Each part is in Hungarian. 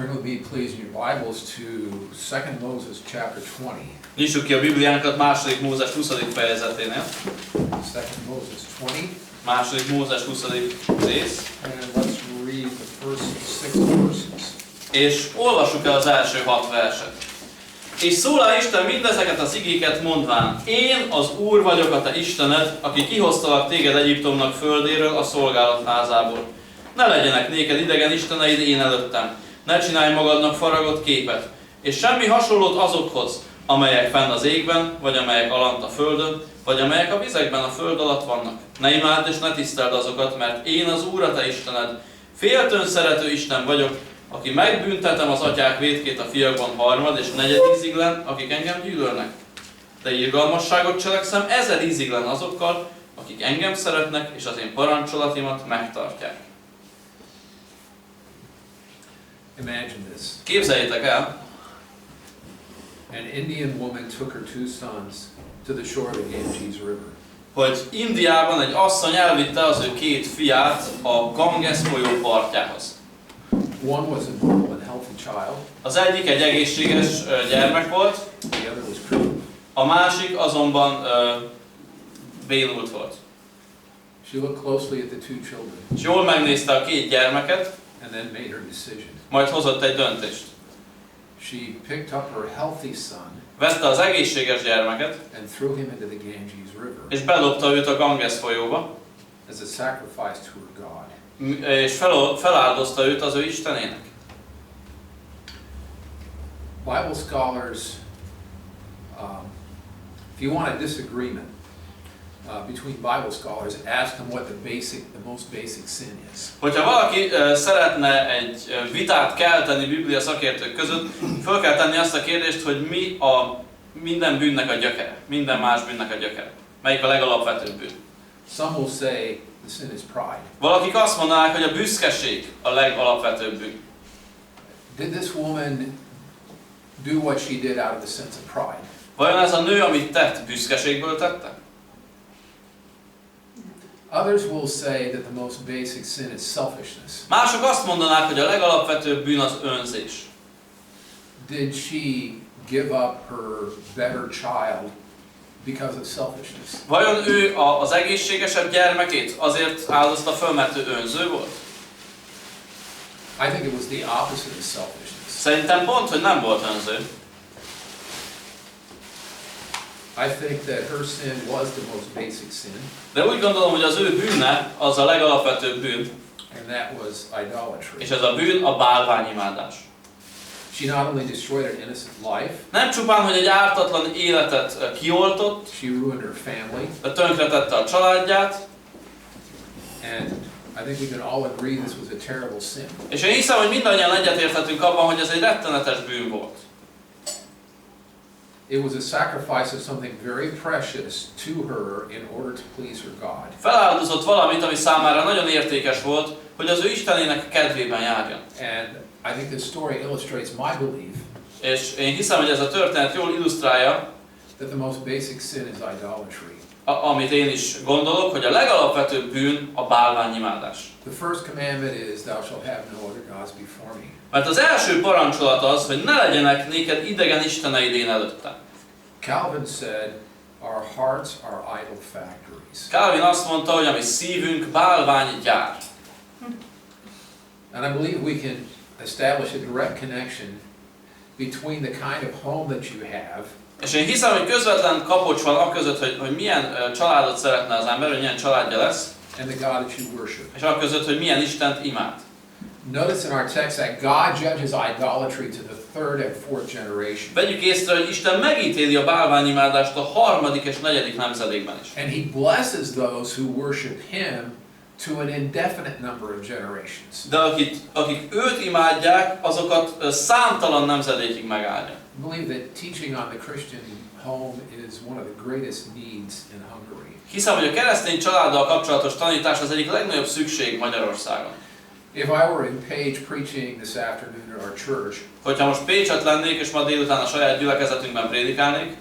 Turn with me, please, in your Bibles to 2 Moses chapter 20. Nyissuk ki a Bibliánkat 2. Mózes 20. fejezeténél. 2 Moses 20. 2. Mózes 20. rész. And let's read the first 6 verses. És olvassuk el az első 6 verset. És szólá Isten mindezeket az igéket mondván: Én az Úr vagyok, a te Istened, aki kihoztalak téged Egyiptomnak földéről, a szolgálatházából. Ne legyenek néked idegen isteneid én előttem. Ne csinálj magadnak faragott képet, és semmi hasonlót azokhoz, amelyek fenn az égben, vagy amelyek alant a földön, vagy amelyek a vizekben a föld alatt vannak. Ne imádd és ne tiszteld azokat, mert én az Úr, a te Istened, féltőn szerető Isten vagyok, aki megbüntetem az atyák vétkét a fiakban harmad és negyed íziglen, akik engem gyűlölnek. De irgalmasságot cselekszem 1000 íziglen azokkal, akik engem szeretnek, és az én parancsolatimat megtartják. Imagine this. Képzeljétek el, An Indian woman took her 2 sons to the shore of the Ganges River. hogy Indiában egy asszony elvitte az ő 2 fiát a Ganges folyó partjához. One was a normal and healthy child. Az egyik egy egészséges gyermek volt, The other was crippled. a másik azonban bénult volt. She looked closely at the 2 children És jól megnézte a 2 gyermeket, and then made her decision. majd hozott egy döntést. She picked up her healthy son Vette az egészséges gyermeket, and threw him into the Ganges River és bedobta őt a Ganges folyóba, as a sacrifice to her God. és feláldozta őt az ő Istenének. Bible scholars, if you want a disagreement between Bible scholars, ask them what the most basic sin is. Hogyha valaki szeretne egy vitát kelteni Biblia szakértők között, föl kell tenni azt a kérdést, hogy mi a minden bűnnek a gyökere, minden más bűnnek a gyökere. Melyik a legalapvetőbb bűn? Some will say the sin is pride. Valakik azt mondanák, hogy a büszkeség a legalapvetőbb bűn. Did this woman do what she did out of the sense of pride? Vajon ez a nő, amit tett, büszkeségből tette? Others will say that the most basic sin is selfishness. Mások azt mondanák, hogy a legalapvetőbb bűn az önzés. Did she give up her better child because of selfishness? Vajon ő az egészségesebb gyermekét azért áldozta föl, mert ő önző volt? I think it was the opposite of selfishness. Szerintem pont, hogy nem volt önző. I think that her sin was the most basic sin, De úgy gondolom, hogy az ő bűne az a legalapvetőbb bűn, and that was idolatry. és ez a bűn a bálványimádás. She not only destroyed an innocent life, Nem csupán, hogy egy ártatlan életet kioltott, she ruined her family, de tönkretette a családját, and I think we can all agree this was a terrible sin. és én hiszem, hogy mindannyian egyetérthetünk abban, hogy ez egy rettenetes bűn volt. It was a sacrifice of something very precious to her in order to please her God. Feláldozott valamit, ami számára nagyon értékes volt, hogy az ő Istenének kedvében járjon. And I think this story illustrates my belief És én hiszem, hogy ez a történet jól illusztrálja, that the most basic sin is idolatry. amit én is gondolok, hogy a legalapvetőbb bűn a bálványimádás. The first commandment is, thou shalt have no other gods before me. Mert az első parancsolat az, hogy ne legyenek néked idegen isteneid én előttem. Calvin said, our hearts are idol factories. Calvin azt mondta, hogy a mi szívünk bálványgyár. And I believe we can establish a direct connection between the kind of home that you have És én hiszem, hogy közvetlen kapocs van aközött, hogy milyen családot szeretne az ember, hogy milyen családja lesz, and the God that you worship. és aközött, hogy milyen Istent imád. Notice in our text that God judges idolatry to the 3rd and 4th generation. Vegyük észre, hogy Isten megítéli a bálványimádást a 3. és 4. nemzedékben is. And he blesses those who worship him to an indefinite number of generations. De akik őt imádják, azokat számtalan nemzedékig megáldja. I believe that teaching on the Christian home is one of the greatest needs in Hungary. Hiszem, hogy a keresztény családdal kapcsolatos tanítás az egyik legnagyobb szükség Magyarországon. If I were in Page preaching this afternoon at our church, Hogyha most Pécset lennék, és ma délután a saját gyülekezetünkben prédikálnék,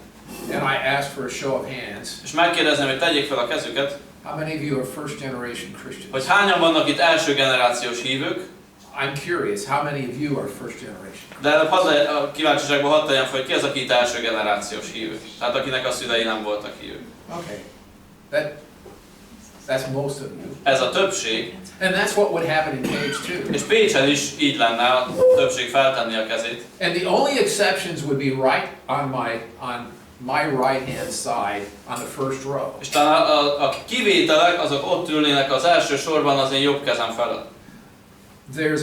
and I asked for a show of hands, és megkérdezném, hogy tegyék fel a kezüket, how many of you are first generation Christians? hogy hányan vannak itt első generációs hívők, I'm curious, how many of you are first generation? De a kíváncsiságban hadd tegyem fel, hogy ki az, aki itt első generációs hívő. Tehát akinek a szülei nem voltak hívők. Okay. That's most of you. Ez a többség. And that's what would happen in Page 2. És Pécsen is így lenne, a többség feltenni a kezét. And the only exceptions would be right on my right-hand side on the first row. És talán a kivételek azok ott ülnének az első sorban az én jobb kezem felett. There's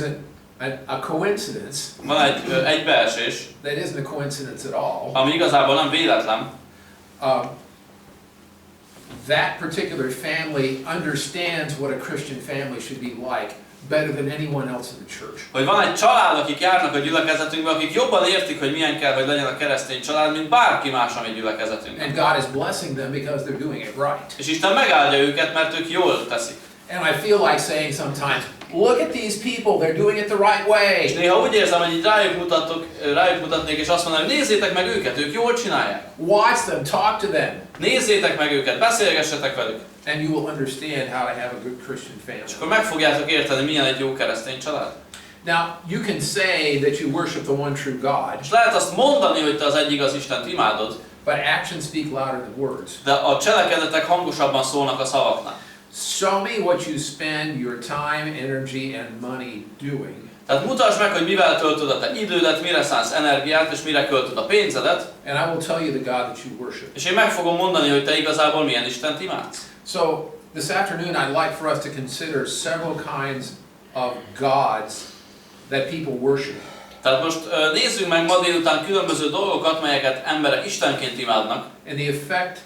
a coincidence. Van egy egybeesés, That isn't a coincidence at all. ami igazából nem véletlen. That particular family understands what a Christian family should be like better than anyone else in the church. Hogy van egy család, akik járnak a gyülekezetünkbe, akik jobban értik, hogy milyen kell, hogy legyen a keresztény család, mint bárki más, ami gyülekezetünkben. And God is blessing them because they're doing it right. És Isten megáldja őket, mert ők jól teszik. And I feel like saying sometimes, look at these people, they're doing it the right way. És néha úgy érzem, hogy így rájuk mutatnék, és azt mondanám, hogy nézzétek meg őket, ők jól csinálják. Watch them, talk to them. Nézzétek meg őket, beszélgessetek velük. And you will understand how to have a good Christian És family. akkor meg fogjátok érteni, milyen egy jó keresztény család. Now, you can say that you worship the one true God, És lehet azt mondani, hogy te az egy igaz Istent imádod, but actions speak louder than words. de a cselekedetek hangosabban szólnak a szavaknál. Show me what you spend your time, energy, and money doing. Tehát mutasd meg, hogy mivel töltöd a te idődet, mire szánsz energiát, és mire költöd a pénzedet. And I will tell you the God that you worship. És én meg fogom mondani, hogy te igazából milyen Istent imádsz. So, this afternoon I'd like for us to consider several kinds of gods that people worship. Tehát most nézzünk meg ma délután különböző dolgokat, melyeket emberek Istenként imádnak. And the effect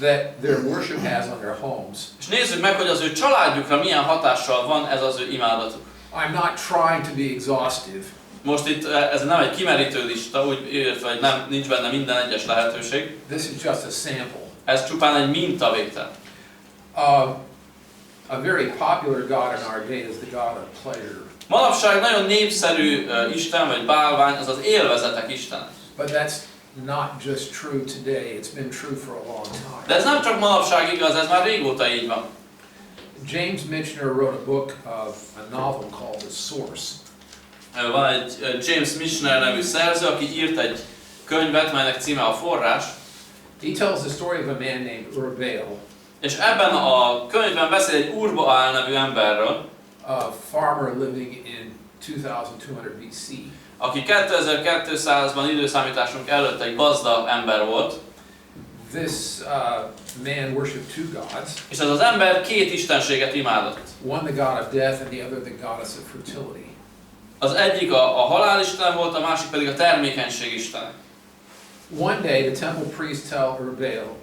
that their worship has on their homes. És nézzük meg, hogy az ő családjukra milyen hatással van ez az ő imádatuk. I'm not trying to be exhaustive. Most itt ez nem egy kimerítő lista, úgy értve, hogy nincs benne minden egyes lehetőség. This is just a sample. Ez csupán egy mintavétel. A very popular God in our day is the God of pleasure. Manapság nagyon népszerű Isten vagy bálvány, az az élvezetek istene. But that's not just true today, it's been true for a long time. De ez nem csak manapság igaz, ez már régóta így van. James Michener wrote a book of a novel called The Source. Van egy James Michener nevű szerző, aki írt egy könyvet, melynek címe a Forrás. He tells the story of a man named Ur-Baal, És ebben a könyvben beszél egy Ur-Baal nevű emberről, a farmer living in 2200 BC. aki 2200-ban időszámításunk előtt egy gazda ember volt. This man worshipped two gods. És ez az ember két istenséget imádott. One the god of death and the other the goddess of fertility. Az egyik a halál istene volt, a másik pedig a termékenység istene. One day the temple priest tell Ur-Baal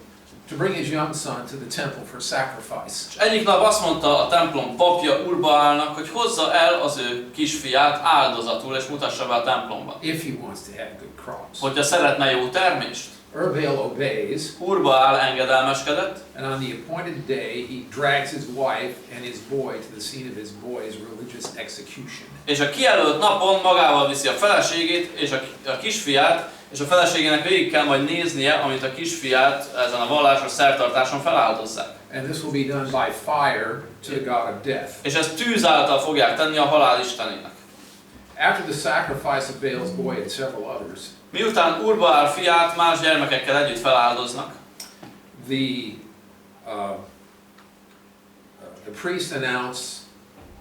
to bring his young son to the temple for sacrifice. És egyik nap azt mondta a templom papja Ur-Baalnak, hogy hozza el az ő kisfiát áldozatul, és mutassa be a templomba. If he wants to have good crops. Hogyha szeretne jó termést. Ur-Baal obeys. Ur-Baal engedelmeskedett. And on the appointed day he drags his wife and his boy to the scene of his boy's religious execution. És a kijelölt napon magával viszi a feleségét és a kisfiát, és a feleségének végig kell majd néznie, amit a kisfiát ezen a vallásos szertartáson feláldozzák. And this will be done by fire to the god of death. És ezt tűz által fogják tenni a halál istenének. After the sacrifice of Baal's boy and several others, Miután Ur-Baal fiát más gyermekekkel együtt feláldoznak, the priest announced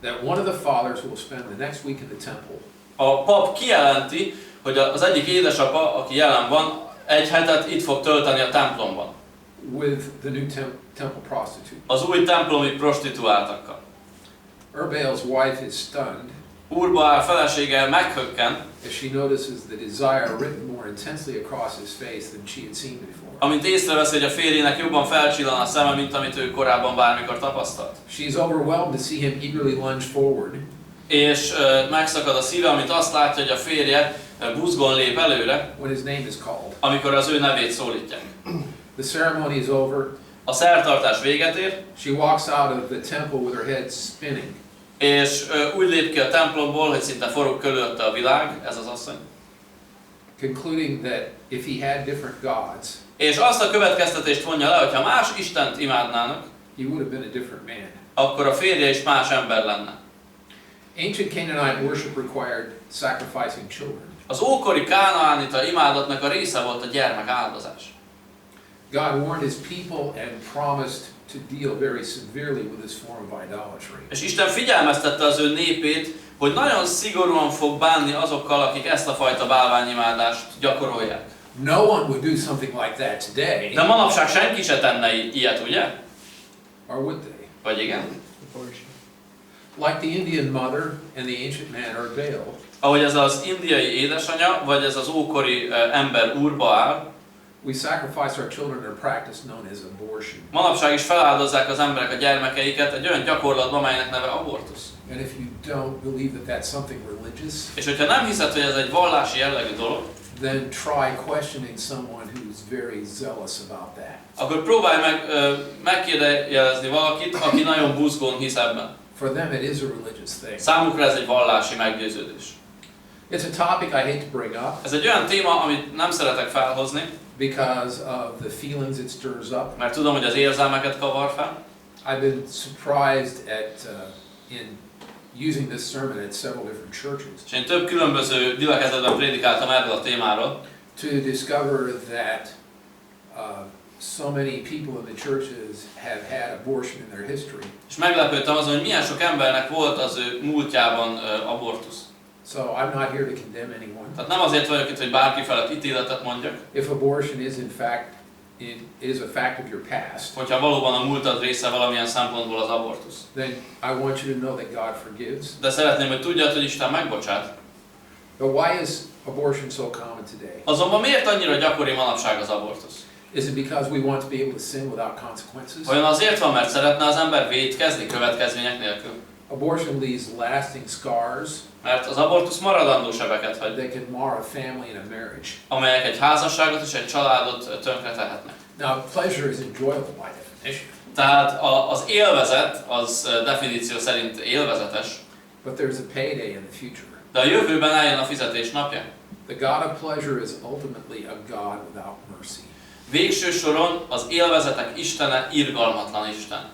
that one of the fathers will spend the next week in the temple. A pap kijelenti, hogy az egyik édesapa, aki jelen van, egy hetet itt fog tölteni a templomban. With the new temple prostitute. Az új templomi prostituáltakkal. Ur-Baal's wife is stunned. Ur-Baal felesége meghökken, as she notices the desire written more intensely across his face than she had seen before. Amint észrevesz, hogy a férjének jobban felcsillan a szeme, mint amit ő korábban bármikor tapasztalt. She is overwhelmed to see him eagerly lunge forward. És megszakad a szíve, amit azt látja, hogy a férje buzgón lép előre, when his name is called. Amikor az ő nevét szólítják. The ceremony is over. A szertartás véget ér. She walks out of the temple with her head spinning. És úgy lép ki a templomból, hogy szinte forog körülötte a világ, ez az asszony. Concluding that if he had different gods, és azt a következtetést vonja le, hogy ha más Istent imádnának, he would have been a different man. akkor a férje is más ember lenne. Ancient Canaanite worship required sacrificing children. Az ókori kánaánita imádatnak a része volt a gyermek áldozás. God warned his people and promised to deal very severely with this form of idolatry. És Isten figyelmeztette az ő népét, hogy nagyon szigorúan fog bánni azokkal, akik ezt a fajta bálványimádást gyakorolják. No one would do something like that today. De manapság senki se tenne ilyet, ugye? Or would they? Vagy igen? Like the Indian mother and the ancient man are Baal. Ahogy ez az indiai édesanyja, vagy ez az ókori ember úrba áll, We sacrifice our children in a practice known as abortion. manapság is feláldozzák az emberek a gyermekeiket egy olyan gyakorlatban, amelynek neve abortusz. And if you don't believe that that's something religious, És hogyha nem hiszed, hogy ez egy vallási jellegű dolog, then try questioning someone who's very zealous about that. akkor próbálj meg megkérdőjelezni valakit, aki nagyon buzgón hisz ebben. For them it is a religious thing. Számunkra ez egy vallási meggyőződés. It's a topic I hate to bring up Ez egy olyan téma, amit nem szeretek felhozni, because of the feelings it stirs up. mert tudom, hogy az érzelmeket kavar fel. I've been surprised at in using this sermon at several different churches És én több különböző gyülekezetben prédikáltam erről a témáról, to discover that so many people in the churches have had abortion in their history. és meglepődtem azon, hogy milyen sok embernek volt az ő múltjában abortusz. So I'm not here to condemn anyone. Tehát nem azért vagyok itt, hogy bárki felett ítéletet mondjak, If abortion is in fact is a fact of your past, hogyha valóban a múltad része valamilyen szempontból az abortusz. then I want you to know that God forgives. De szeretném, hogy tudjad, hogy Isten megbocsát. But why is abortion so common today? Azonban miért annyira gyakori manapság az abortusz? Is it because we want to be able to sin without consequences? Olyan azért van, mert szeretne az ember vétkezni következmények nélkül. Abortion leaves lasting scars Mert az abortusz maradandó sebeket hagy, that can mar a family and a marriage. amelyek egy házasságot és egy családot tönkretehetnek. Now, pleasure is enjoyable by definition, Tehát az élvezet, az definíció szerint élvezetes, but there's a payday in the future. de a jövőben eljön a fizetés napja. The God of pleasure is ultimately a God without mercy. Végső soron az élvezetek Istene irgalmatlan Isten.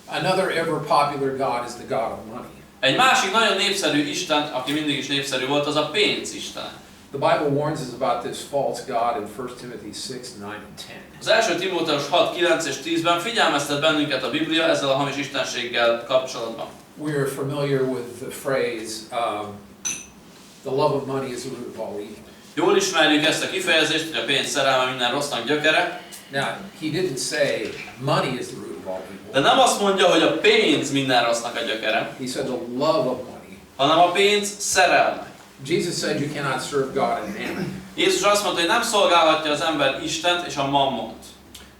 Another ever popular God is the God of money. Egy másik nagyon népszerű Isten, aki mindig is népszerű volt, az a pénz Istene. The Bible warns us about this false God in 1 Timothy 6, 9 and 10. Az első Timóteus 6, 9 és 10-ben figyelmeztet bennünket a Biblia ezzel a hamis istenséggel kapcsolatban. We are familiar with the phrase, the love of money is the root of all evil. Jól ismerjük ezt a kifejezést, hogy a pénz szerelme minden rossznak gyökere. Now, he didn't say money is the root of all evil. De nem azt mondja, hogy a pénz minden rossznak a gyökere, He said the love of money. hanem a pénz szerelme. Jesus said you cannot serve God and mammon. Jézus azt mondta, hogy nem szolgálhatja az ember Istent és a mammont.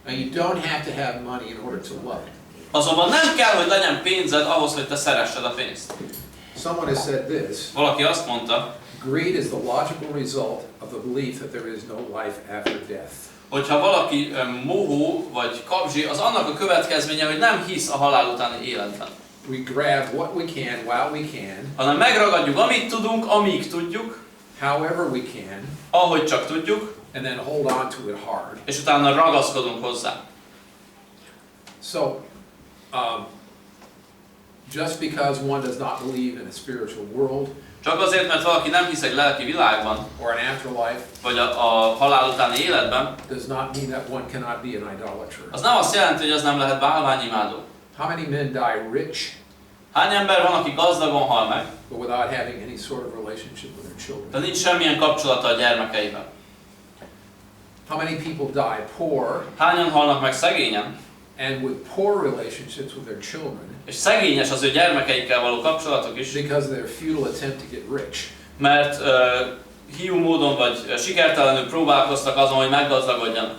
Now, you don't have to have money in order to love it. Azonban nem kell, hogy legyen pénzed ahhoz, hogy te szeressed a pénzt. Someone has said this, Valaki azt mondta, greed is the logical result of the belief that there is no life after death. hogyha valaki mohó vagy kapzsi, az annak a következménye, hogy nem hisz a halál utáni életben. We grab what we can while we can, Hanem megragadjuk, amit tudunk, amíg tudjuk, however we can, ahogy csak tudjuk, and then hold on to it hard. és utána ragaszkodunk hozzá. So, just because one does not believe in a spiritual world Csak azért, mert valaki nem hisz egy lelki világban, or an afterlife, vagy a halál utáni életben, does not mean that one cannot be an idolater. az nem azt jelenti, hogy az nem lehet bálványimádó. How many men die rich, Hány ember van, aki gazdagon hal meg, but without having any sort of relationship with their children? de nincs semmilyen kapcsolata a gyermekeivel? How many people die poor Hányan halnak meg szegényen, and with poor relationships with their children és szegényes az ő gyermekeikkel való kapcsolatok is, because of their futile attempt to get rich? mert hiú módon vagy sikertelenül próbálkoztak azon, hogy meggazdagodjanak.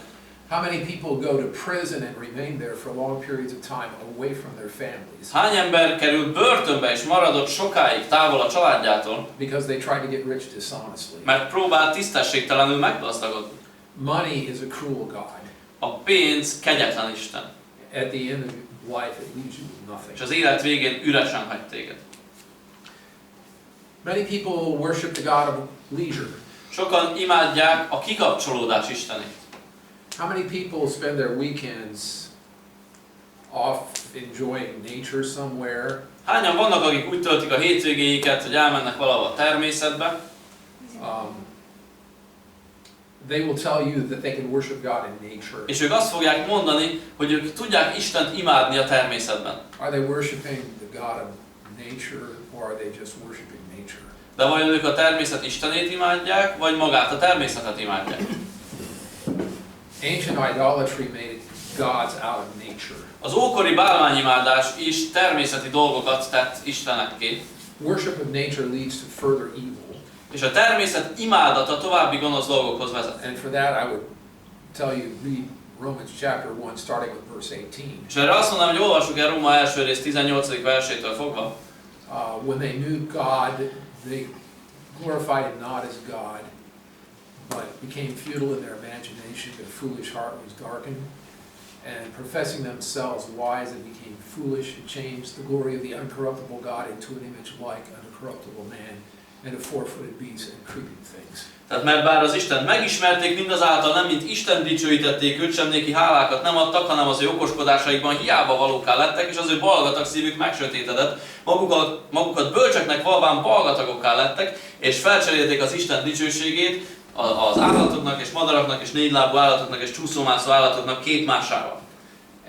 How many people go to prison and remain there for long periods of time away from their families Hány ember kerül börtönbe és maradott sokáig távol a családjától, because they tried to get rich dishonestly? mert próbál tisztességtelenül meggazdagodni? Money is a cruel God. A pénz kegyetlen Isten, At the end of life, it leaves you with nothing. és az élet végén üresen hagy téged. Many people worship the God of leisure. Sokan imádják a kikapcsolódás Istenét. How many people spend their weekends off enjoying nature somewhere? Hányan vannak, akik úgy töltik a hétvégéiket, hogy elmennek valahol a természetbe? They will tell you that they can worship God in nature. És ők azt fogják mondani, hogy ők tudják Istent imádni a természetben. Are they worshiping the God of nature, or are they just worshiping nature? De vajon ők a természet Istenét imádják, vagy magát a természetet imádják? Ancient idolatry made gods out of nature. Az ókori bálványimádás is természeti dolgokat tett Istenekké. Worship of nature leads to further evil. És a természet imádata további gonosz dolgokhoz vezet. And for that I would tell you, read Romans chapter 1 starting with verse 18. És erre azt mondanám, hogy olvassuk el Róma első rész 18. versétől fogva. When they knew God, they glorified Him not as God, but became futile in their imagination. Their foolish heart was darkened, and professing themselves wise, they became foolish and changed the glory of the uncorruptible God into an image like unto corruptible man, and of four-footed beasts and creeping things. Tehát mert bár az Istent megismerték, mindazáltal nem mint Isten dicsőítették őt, sem néki hálákat nem adtak, hanem az ő okoskodásaikban hiába valóká lettek, és az ő balgatag szívük megsötétedett, magukat bölcseknek valván balgatagokká lettek, és felcserélték az Isten dicsőségét az állatoknak és madaraknak és négylábú állatoknak és csúszómászó állatoknak képmásával.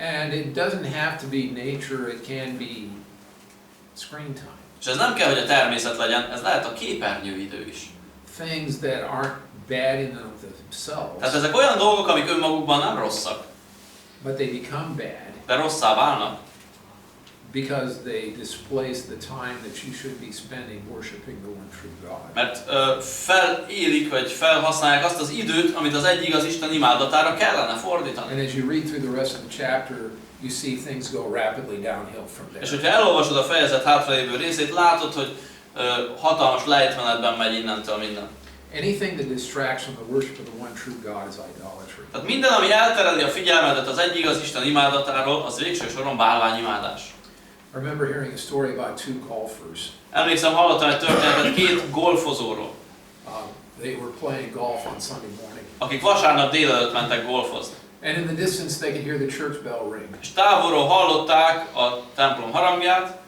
And it doesn't have to be nature, it can be screen time. És ez nem kell, hogy a természet legyen, ez lehet a képernyőidő is. Things that aren't bad in and of themselves, Tehát ezek olyan dolgok, amik önmagukban nem rosszak, but they become bad de rosszá válnak, because they displace the time that you should be spending worshiping the one true God. mert felélik, vagy felhasználják azt az időt, amit az egy igaz Isten imádatára kellene fordítani. And as you read through the rest of the chapter, you see things go rapidly downhill from there. És hogyha elolvasod a fejezet hátralévő részét, látod, hogy hatalmas lejtmenetben megy innentől minden. Anything that distracts from the worship of the one true God is idolatry. Tehát minden, ami eltereli a figyelmedet az egy igaz Isten imádatáról, az végső soron bálványimádás. I remember hearing a story about two golfers. Emlékszem, hallottam egy történetet két golfozóról, They were playing golf on Sunday morning. akik vasárnap délelőtt mentek golfozni. And in the distance they could hear the church bell ring. És távolról hallották a templom harangját,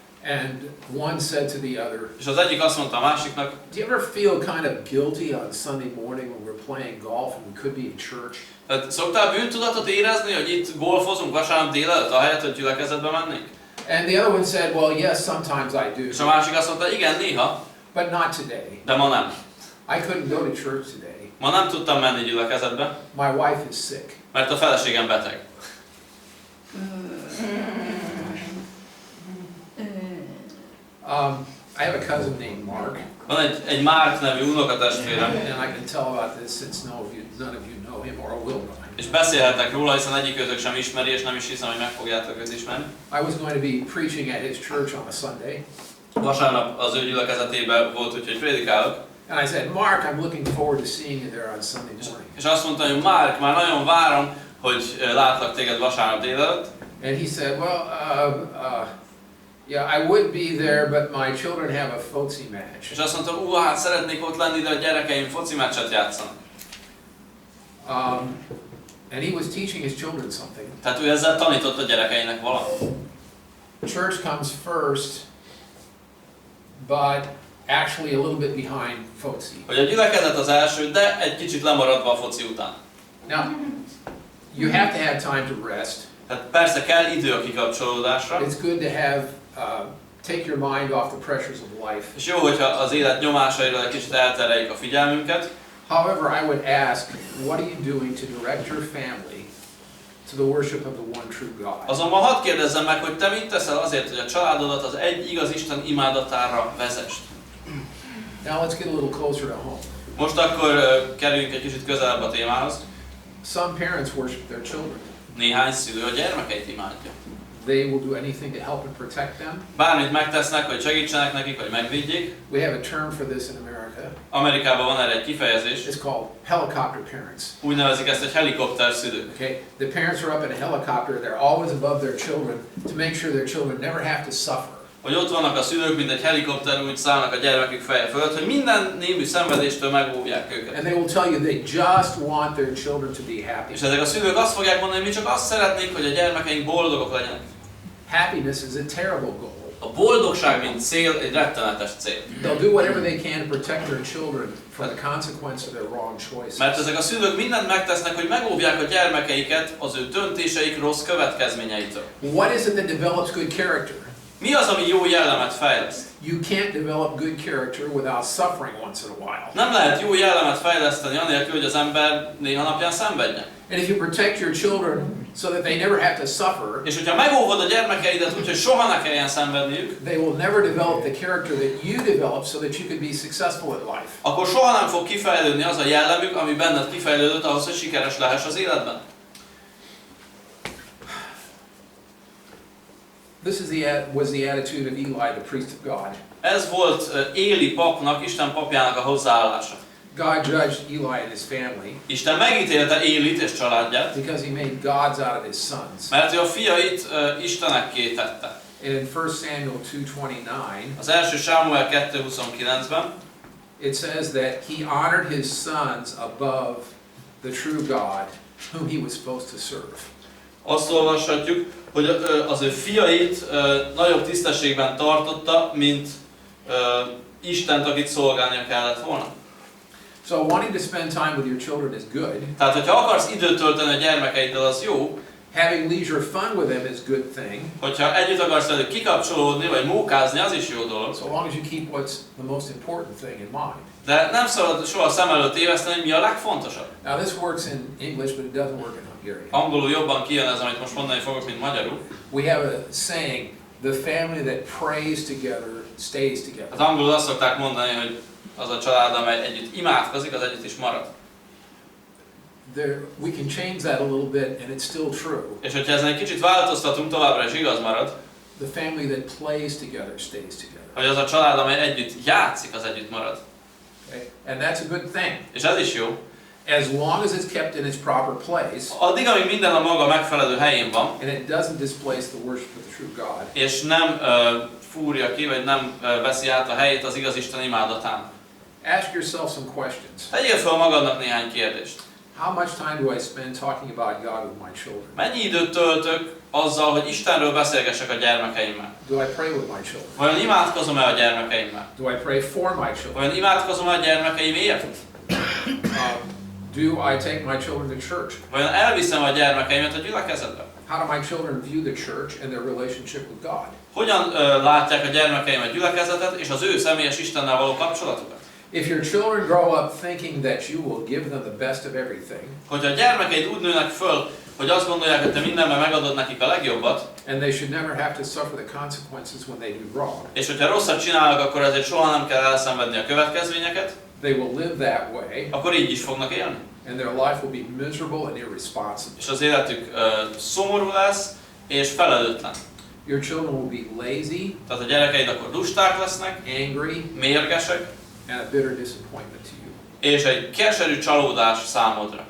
And one said to the other, és az egyik azt mondta a másiknak, do you ever feel kind of guilty on Sunday morning when we're playing golf and we could be in church? tehát szoktál bűntudatot érezni, hogy itt golfozunk vasárnap délelőtt, ahelyett, hogy gyülekezetbe mennénk? And the other one said, well, yes, sometimes I És do, a másik azt mondta, igen, néha, but not today. de ma nem. I couldn't go to church today. Ma nem tudtam menni gyülekezetbe, My wife is sick. mert a feleségem beteg. I have a cousin named Mark, Van egy Márk nevű unokatestvérem, and I can tell about this since none of you know him or will know him. és beszélhetek róla, hiszen egyikőtök sem ismeri, és nem is hiszem, hogy meg fogjátok őt ismerni. I was going to be preaching at his church on a Sunday, Vasárnap az ő gyülekezetében volt, úgyhogy prédikálok, and I said, Mark, I'm looking forward to seeing you there on Sunday morning. és azt mondta, hogy Márk, már nagyon várom, hogy látlak téged vasárnap délelőtt. And he said, well, yeah, I would be there, but my children have a footsie match. És azt mondta, hát szeretnék ott lenni, de a gyerekeim foci meccset játszanak. And he was teaching his children something. Tehát ő ezzel tanított a gyerekeinek valamit. Church comes first, but actually a little bit behind footsie. Hogy a gyülekezet az első, de egy kicsit lemaradva a foci után. Now, you have to have time to rest. Tehát persze kell idő a kikapcsolódásra, It's good to have, take your mind off the pressures of life. és jó, hogyha az élet nyomásairól egy kicsit eltereljük a figyelmünket. However, I would ask, what are you doing to direct your family to the worship of the one true God? Azonban hadd kérdezzem meg, hogy te mit teszel azért, hogy a családodat az egy igaz Isten imádatára vezesd. Now let's get a little closer to home. Most akkor kerüljünk egy kicsit közelebb a témához. Some parents worship their children. Néhány szülő a gyermekeit imádja. They will do anything to help and protect them. Bármit megtesznek, hogy segítsenek nekik, vagy megvédjék. We have a term for this in America. Amerikában van erre egy kifejezés. It's called helicopter parents. Úgy nevezik ezt, hogy helikopter szülők. Okay? The parents are up in a helicopter. They're always above their children to make sure their children never have to suffer. Hogy ott vannak a szülők, mint egy helikopter, úgy szállnak a gyermekük feje fölött, hogy minden némű szenvedéstől megóvják őket. And they will tell you they just want their children to be happy. És ezek a szülők azt fogják mondani, hogy mi csak azt szeretnénk, hogy a gyermekeink boldogok legyenek. Happiness is a terrible goal. A boldogság, mint cél, egy rettenetes cél. They'll do whatever they can to protect their children from the consequence of their wrong choices. Mert ezek a szülők mindent megtesznek, hogy megóvják a gyermekeiket az ő döntéseik rossz következményeitől. What is it that develops good character? Mi az, ami jó jellemet fejleszt? You can't develop good character without suffering once in a while. Nem lehet jó jellemet fejleszteni anélkül, hogy az ember néha napján szenvedjen. And if you protect your children so that they never have to suffer, És hogyha megóvod a gyermekeidet úgy, hogy soha ne kelljen szenvedniük, they will never develop the character that you develop so that you could be successful at life. akkor soha nem fog kifejlődni az a jellemük, ami benned kifejlődött ahhoz, hogy sikeres lehess az életben. This was the attitude of Eli, the priest of God. Ez volt Éli papnak, Isten papjának a hozzáállása. God judged Eli and his family Isten megítélte Élit és családját, because he made gods out of his sons. mert ő a fiait istenekké tette. And in 1 Samuel 2:29, Az első Sámuel 2:29-ben it says that he honored his sons above the true God whom he was supposed to serve. azt olvashatjuk, hogy az ő fiait nagyobb tisztességben tartotta, mint Istent, akit szolgálnia kellett volna. So wanting to spend time with your children is good. Tehát, hogyha akarsz időt tölteni a gyermekeiddel, az jó. Having leisure fun with them is a good thing. Hogyha együtt akarsz velük kikapcsolódni, vagy mókázni, az is jó dolog. So long as you keep what's the most important thing in mind. De nem szabad soha szem előtt éveszteni, hogy mi a legfontosabb. Now this works in English, but it doesn't work in Hungarian. Angolul jobban kijön ez, amit most mondani fogok, mint magyarul. We have a saying, the family that prays together stays together. Az angolul azt szokták mondani, hogy az a család, amely együtt imádkozik, az együtt is marad. We can change that a little bit and it's still true. És hogyha ezen egy kicsit változtatunk, továbbra is igaz marad. The family that plays together stays together. Hogy az a család, amely együtt játszik, az együtt marad. Okay? And that's a good thing. És ez is jó. As long as it's kept in its proper place. Addig, amíg minden a maga megfelelő helyén van. And it doesn't displace the worship of the true God. És nem fúrja ki, vagy nem veszi át a helyét az igaz Isten imádatának. Ask yourself some questions. Tegyél fel magadnak néhány kérdést. How much time do I spend talking about God with my children? Mennyi időt töltök azzal, hogy Istenről beszélgessek a gyermekeimmel? Do I pray with my children? Vajon imádkozom-e a gyermekeimmel? Do I pray for my children? Vajon imádkozom-e a gyermekeimért? Do I take my children to church? Vajon elviszem a gyermekeimet a gyülekezetbe? How do my children view the church and their relationship with God? Hogyan látják a gyermekeim a gyülekezetet és az ő személyes Istennel való kapcsolatukat? If your children grow up thinking that you will give them the best of everything, hogyha a gyermekeid úgy nőnek föl, hogy azt gondolják, hogy te mindenben megadod nekik a legjobbat, and they should never have to suffer the consequences when they do wrong, és hogyha rosszat csinálnak, akkor ezért soha nem kell elszenvedni a következményeket, they will live that way, akkor így is fognak élni. and their life will be miserable and irresponsible. És az életük szomorú lesz és felelőtlen. Your children will be lazy, tehát a gyerekeid akkor lusták lesznek, angry, mérgesek, and a bitter disappointment to you. És egy keserű csalódás számodra.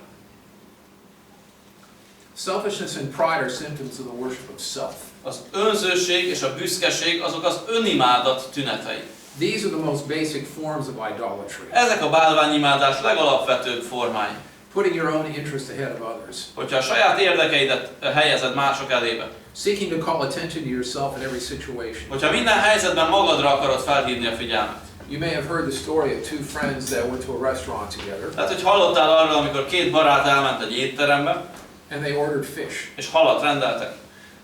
Selfishness and pride are symptoms of the worship of self. Az önzőség és a büszkeség azok az önimádat tünetei. These are the most basic forms of idolatry. Ezek a bálványimádás legalapvetőbb formái. Putting your own interest ahead of others. Hogyha a saját érdekeidet helyezed mások elébe. Seeking to call attention to yourself in every situation. Hogyha minden helyzetben magadra akarod felhívni a figyelmet. You may have heard the story of two friends that went to a restaurant together. Tehát, hogy hallottál arról, amikor két barát elment egy étterembe, and they ordered fish. És halat rendeltek.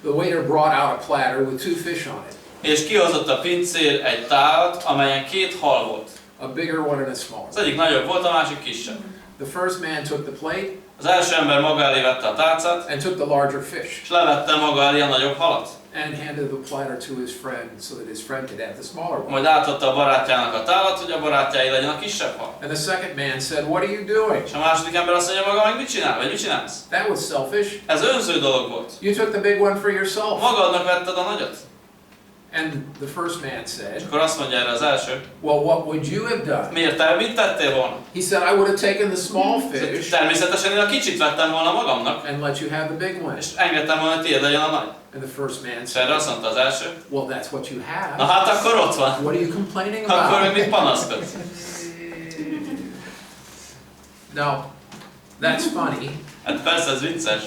The waiter brought out a platter with two fish on it. És kihozott a pincér egy tálat, amelyen két hal volt. A bigger one and a smaller. Az egyik nagyobb volt, a másik kisebb. The first man took the plate. Az első ember maga elé vette a tálcát, and took the larger fish. És levette maga elé a nagyobb halat. And handed the platter to his friend so that his friend could have the smaller one. Majd átadta a barátjának a tálat, hogy a barátjáé legyen a kisebb hal. And the second man said, "What are you doing?" És a második ember azt mondja maga, meg mit csinál, vagy mit csinálsz? That was selfish. Ez önző dolog volt. You took the big one for yourself. Magadnak vetted a nagyot. And the first man És said, akkor azt mondja erre az első. "Well, what would you have done?" Miért te mit tettél volna? He said, "I would have taken the small fish Természetesen én a kicsit vettem volna magamnak, and let you have the big one." és engedtem volna, hogy tiéd legyen a nagy. And the first man És erre said, azt mondta az első. "Well, that's what you have. Na hát akkor ott van. What are you complaining Akkor meg about?" mit panaszkodsz? Now, that's funny, Hát persze ez vicces,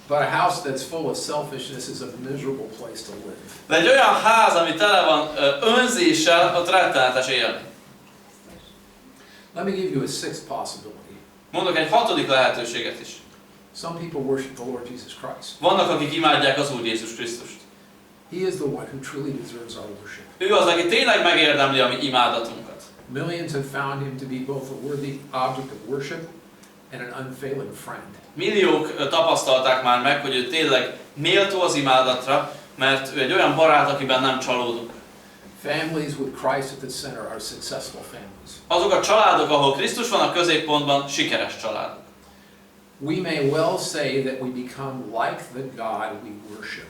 But a house that's full of selfishness is a miserable place to live. De egy olyan ház, ami tele van önzéssel, ott rettenetes élni. Let me give you a sixth possibility. Mondok egy hatodik lehetőséget is. Some people worship the Lord Jesus Christ. Vannak, akik imádják az Úr Jézus Krisztust. He is the one who truly deserves our worship. Ő az, aki tényleg megérdemli a mi imádatunkat. Millions have found him to be both a worthy object of worship and an unfailing friend. Milliók tapasztalták már meg, hogy ő tényleg méltó az imádatra, mert ő egy olyan barát, akiben nem csalódunk. Families with Christ at the center are successful families. Azok a családok, ahol Krisztus van a középpontban, sikeres családok. We may well say that we become like the God we worship.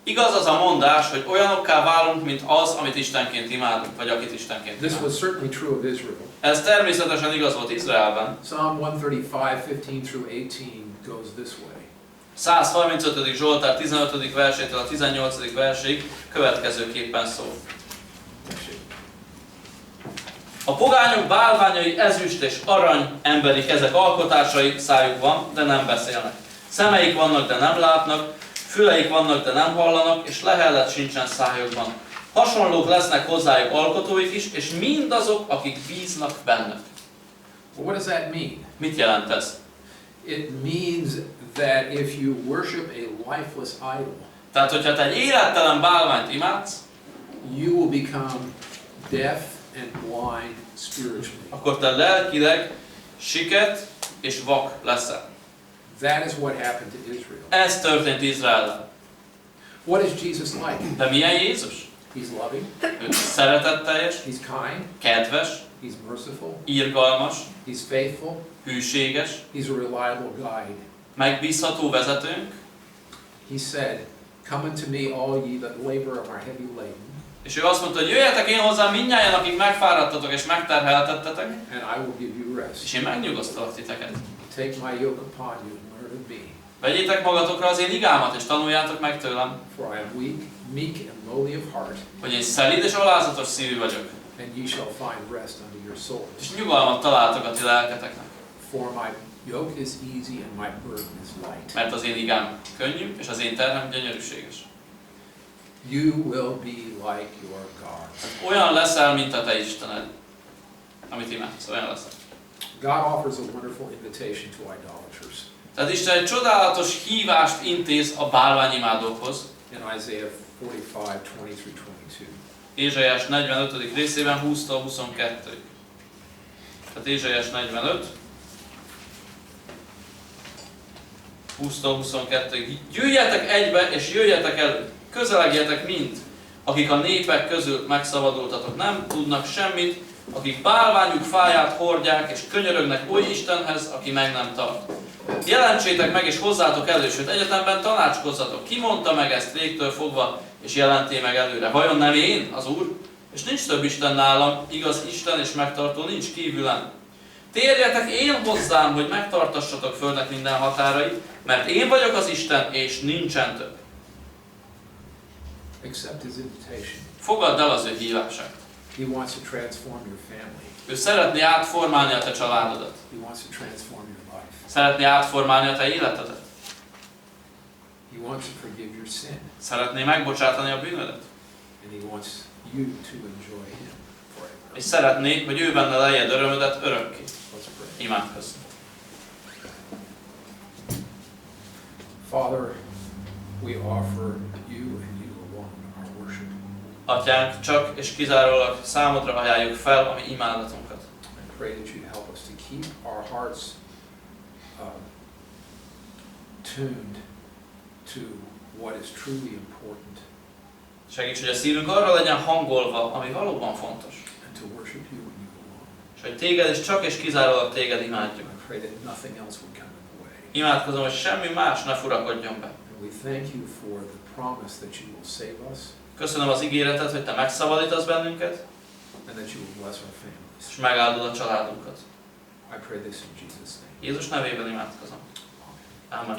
Igaz az a mondás, hogy olyanokká válunk, mint az, amit Istenként imádunk, vagy akit Istenként This imádunk. was certainly true of Israel. Ez természetesen igaz volt Izraelben. Psalm 135:15-18 goes this way. 135. Zsoltár 15. versétől a 18. versig következőképpen szól. A pogányok bálványai ezüst és arany, emberi kezek alkotásai, szájuk van, de nem beszélnek. Szemeik vannak, de nem látnak, füleik vannak, de nem hallanak, és lehellet sincsen szájukban. Hasonlók lesznek hozzájuk alkotóik is, és mindazok, akik bíznak bennük. What does that mean? Mit jelent ez? It means that if you worship a lifeless idol, Tehát, hogyha te egy élettelen bálványt imádsz, you will become deaf and blind spiritually. akkor te lelkileg siket és vak leszel. That is what happened to Israel. Ez történt Izraellel. What is Jesus like? De milyen Jézus? He's loving, Ő szeretetteljes, he's kind, kedves, he's merciful, irgalmas, he's faithful, hűséges, he's a reliable guide. megbízható vezetőnk, He said, "Come unto me, all ye that labor and are heavy laden, és ő azt mondta, hogy jöjjetek én hozzám mindnyájan, akik megfáradtatok és megterheltettetek, and I will give you és rest. én megnyugosztalak titeket. Take my yoke upon you and learn of me, Vegyétek magatokra az én igámat, és tanuljátok meg tőlem, for I am weak, meek and lowly of heart, hogy én szelíd és alázatos szívű vagyok, and ye shall find rest unto your souls. és nyugalmat találtok a ti lelketeknek. For my yoke is easy and my burden is light. Mert az én igám könnyű, és az én terhem gyönyörűséges. You will be like your God." Olyan leszel, mint a te Istened, amit imádsz, olyan leszel. God offers a wonderful invitation to idolaters. Tehát Isten egy csodálatos hívást intéz a bálványimádókhoz. In Isaiah 45:20-22. Ézsaiás 45. részében 20-tól 22-ig. Tehát Ézsaiás 45, 20-tól 22-ig. Gyűjjetek egybe és jöjjetek elő, közelegjetek mind, akik a népek közül megszabadultatok, nem tudnak semmit, akik bálványuk fáját hordják és könyörögnek oly Istenhez, aki meg nem tart. Jelentsétek meg és hozzátok elő, sőt egyetemben tanácskozzatok. Ki mondta meg ezt régtől fogva, és jelenté meg előre? Vajon nem én, az Úr? És nincs több Isten nálam, igaz Isten és megtartó nincs kívülem. Térjetek én hozzám, hogy megtartassatok földnek minden határai, mert én vagyok az Isten, és nincsen több. Accept his invitation. Fogadd el az ő hívását. He wants to transform your family. Ő szeretné átformálni a te családodat. He wants to transform your life. Szeretné átformálni a te életedet. He wants to forgive your sin. Szeretné megbocsátani a bűnödet. And he wants you to enjoy him forever. És szeretné, hogy ő benne lejjed örömödet örökké. Let's pray. Imádkozzunk. Father, we offer you and you alone our worship. Atyánk, csak és kizárólag számodra ajánljuk fel a mi imádatunkat. I pray that you help us to keep our hearts tuned to what is truly important Segíts, hogy a szívünk arra legyen hangolva, ami valóban fontos. and to worship you and you alone. És hogy téged és csak és kizárólag téged imádjuk. I pray that nothing else would come in the way. Imádkozom, hogy semmi más ne furakodjon be. And we thank you for the promise that you will save us Köszönöm az ígéretet, hogy te megszabadítasz bennünket, and that you will bless our families. és megáldod a családunkat. I pray this in Jesus' name. Jézus nevében imádkozom. Amen.